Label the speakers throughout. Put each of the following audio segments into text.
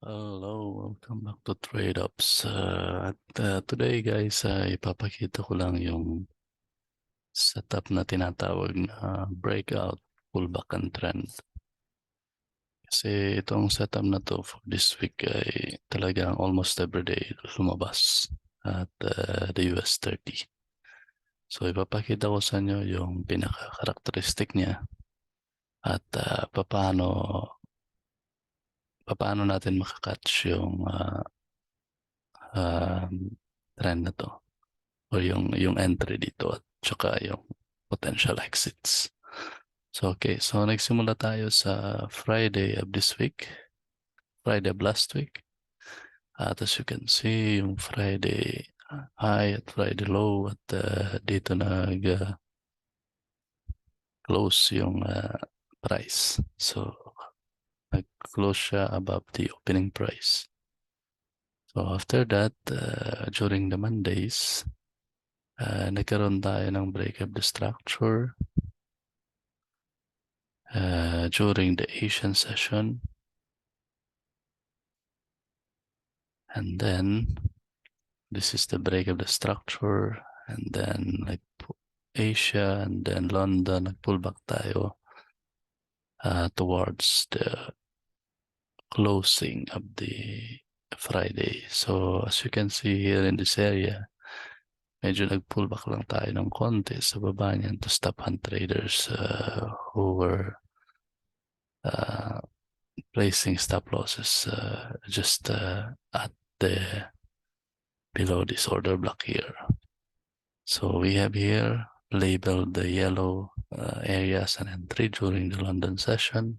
Speaker 1: Hello, welcome back to Trade Ups. Today guys, ipapakita ko lang yung setup na tinatawag na breakout, pullback, and trend. Kasi itong setup na to for this week ay talagang almost everyday lumabas at the US30. So ipapakita ko sa inyo yung pinaka-characteristic niya at paano natin makakatch yung trend na to or yung entry dito at saka yung potential exits. So nagsimula tayo sa Friday of this week, Friday of last week. At as you can see, yung Friday high at Friday low at dito close yung price. So nag-close siya above the opening price. So after that, during the Mondays, nagkaroon tayo ng break of the structure during the Asian session. And then this is the break of the structure, and then like Asia and then London, nag-pullback tayo towards the closing of the Friday. So as you can see here in this area, medyo nag-pullback lang tayo ng konti sa baba niyan to stop hunt traders who were placing stop losses just at the below this order block here. So we have here labeled the yellow areas an entry during the London session.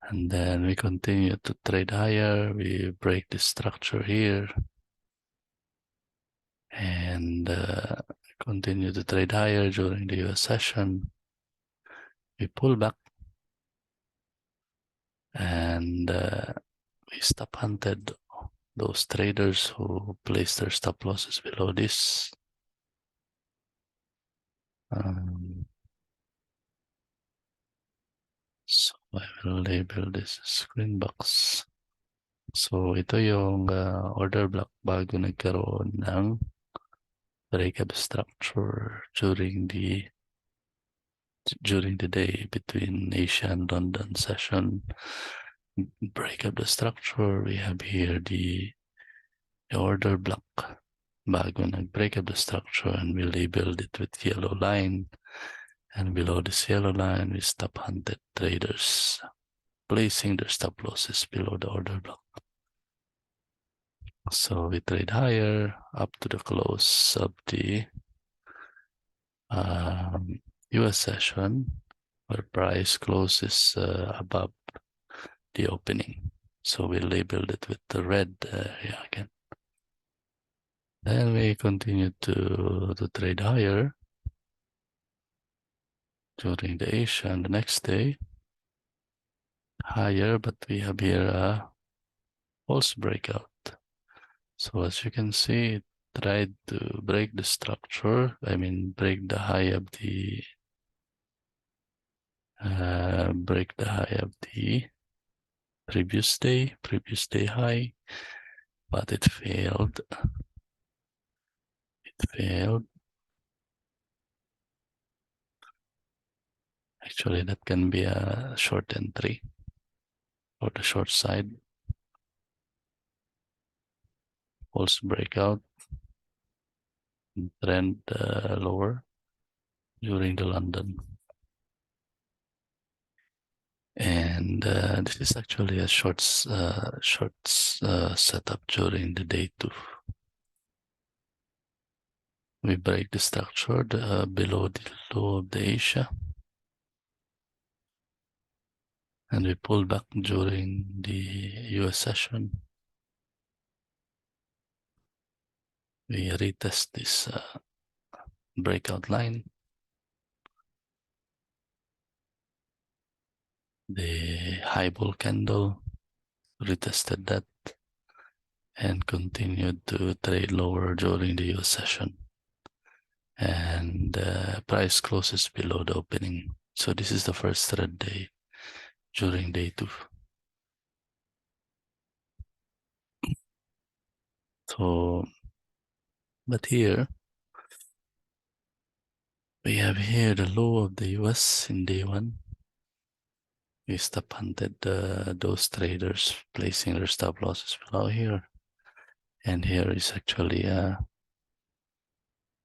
Speaker 1: And then we continue to trade higher. We break the structure here. And continue to trade higher during the US session. We pull back. And we stop hunted those traders who placed their stop losses below this. So I will label this screen box. So ito yung order block bago nagkaroon ng breakup structure during the day between Asia and London session. Break up the structure. We have here the order block bago nag-break up the structure, and we labeled it with yellow line. And below this yellow line, we stop hunted traders placing their stop losses below the order block. So we trade higher up to the close of the US session, where price closes above the opening. So we labeled it with the red area again. Then we continue to trade higher during the Asian the next day. Higher, but we have here a false breakout. So as you can see, it tried to break the structure. I mean, break the high of the previous day high, but it failed. Actually, that can be a short entry for the short side. False breakout, trend lower during the London. And this is actually a short setup during the day 2. We break the structure below the low of the Asia, and we pull back during the US session. We retest this breakout line. The high bull candle retested that and continued to trade lower during the US session. And price closes below the opening. So this is the first thread day during day 2. So, but here we have here the low of the US in day one. We stop hunted those traders placing their stop losses below here. And here is actually a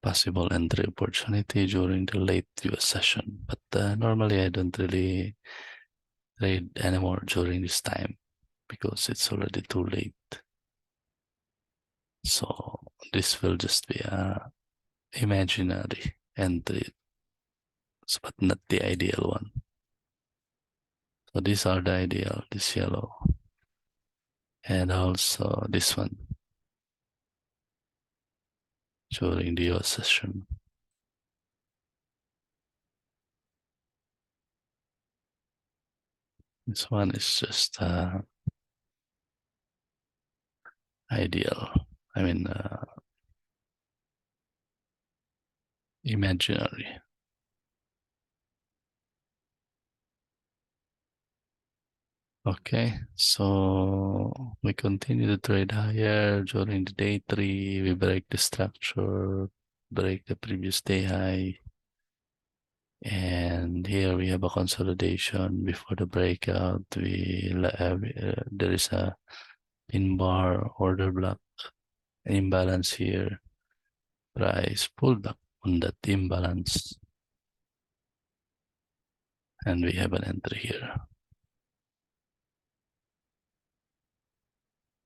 Speaker 1: possible entry opportunity during the late US session. But normally I don't really trade anymore during this time because it's already too late. So this will just be a imaginary entry, but not the ideal one. So these are the ideal, this yellow, and also this one during the US session. This one is just ideal. I mean, imaginary. Okay, so we continue to trade higher during the day three. We break the structure, break the previous day high. And here we have a consolidation before the breakout. There is a pin bar order block imbalance here. Price pulled back on that imbalance, and we have an entry here.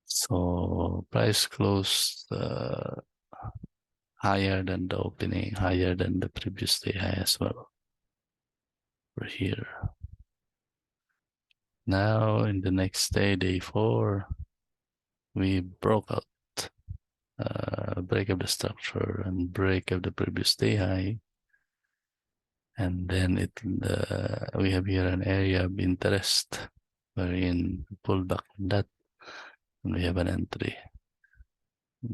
Speaker 1: So price closed higher than the opening, higher than the previous day high as well. We're here. Now in the next day, day four, we broke out, break up the structure and break up the previous day high. And then we have here an area of interest wherein pull back on that, and we have an entry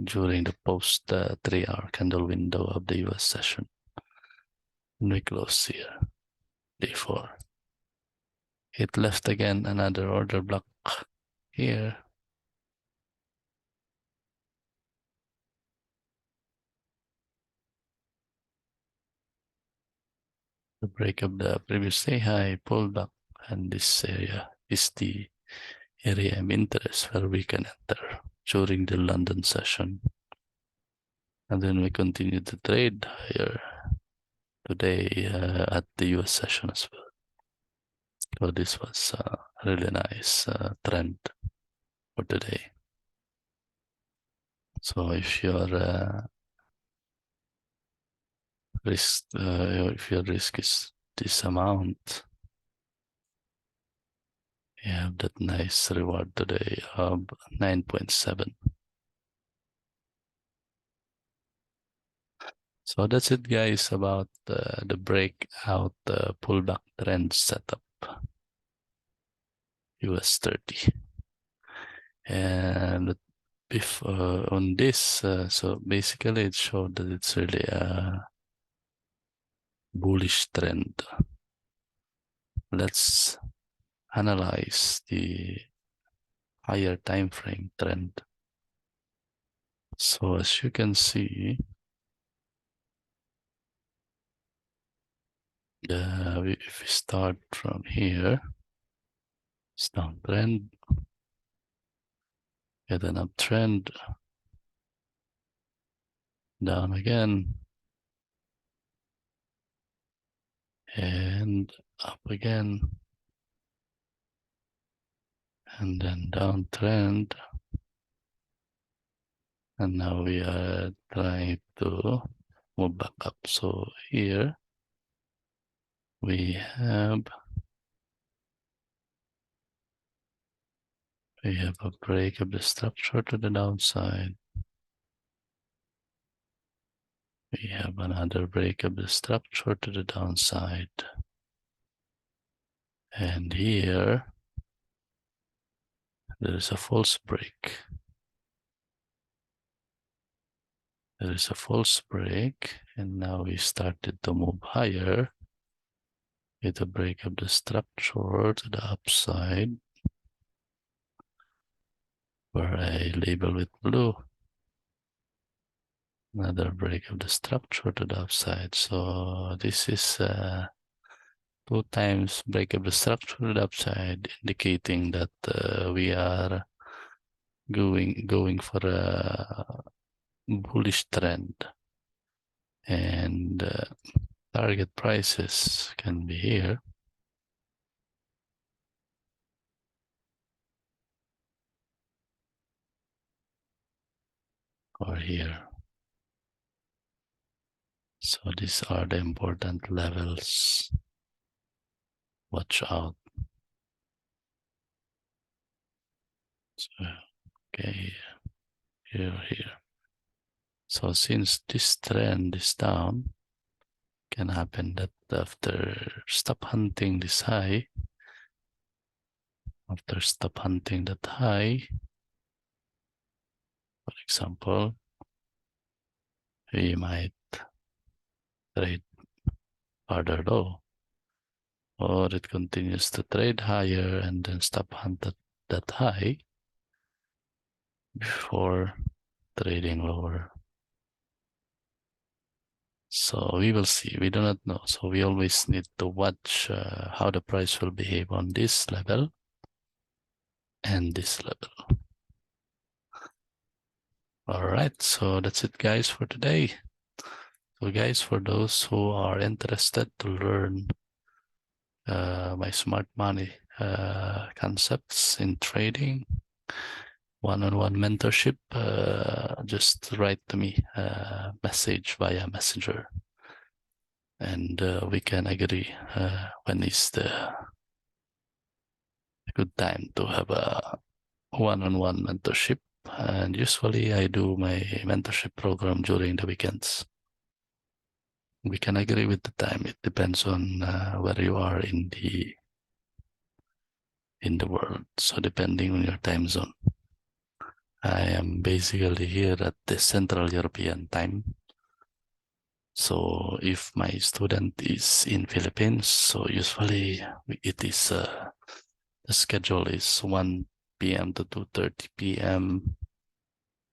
Speaker 1: during the post 3-hour candle window of the US session. And we close here, day four. It left again another order block here. To break up the previous day high, pull back, and this area is the area of interest where we can enter during the London session. And then we continue to trade higher today at the US session as well. So this was a really nice trend for today. So if your risk is this amount, you have that nice reward today of 9.7. So that's it, guys, about the breakout pullback trend setup, US30. And if on this, so basically it showed that it's really a bullish trend. Let's analyze the higher time frame trend. So as you can see, if we start from here, it's downtrend, get an uptrend, down again, and up again, and then downtrend, and now we are trying to move back up. So here we have a break of the structure to the downside. We have another break of the structure to the downside. And here there is a false break. There is a false break, and now we started to move higher with a break of the structure to the upside, where I label with blue. Another break of the structure to the upside. So this is 2 times break of the structure to the upside, indicating that we are going for a bullish trend, and target prices can be here or here. So these are the important levels. Watch out. So, okay, here. So since this trend is down, can happen that after stop hunting this high, for example, we might trade further low, or it continues to trade higher and then stop hunt that high before trading lower. So we will see. We do not know. So we always need to watch how the price will behave on this level and this level. All right, so that's it, guys, for today. So guys, for those who are interested to learn my smart money concepts in trading, one-on-one mentorship, just write to me message via messenger, and we can agree when is the good time to have a one-on-one mentorship. And usually I do my mentorship program during the weekends. We can agree with the time. It depends on where you are in the world. So depending on your time zone, I am basically here at the Central European time. So if my student is in Philippines, so usually it is the schedule is 1 p.m. to 2:30 p.m.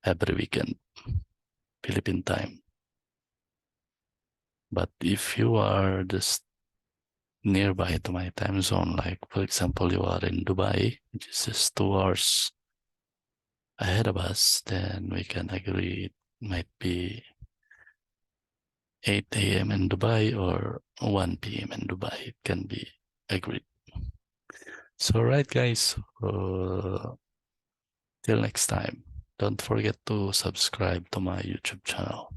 Speaker 1: every weekend, Philippine time. But if you are just nearby to my time zone, like for example, you are in Dubai, which is just 2 hours ahead of us, then we can agree it might be 8 a.m. in Dubai or 1 p.m. in Dubai. It can be agreed. So, right, guys, till next time, don't forget to subscribe to my YouTube channel.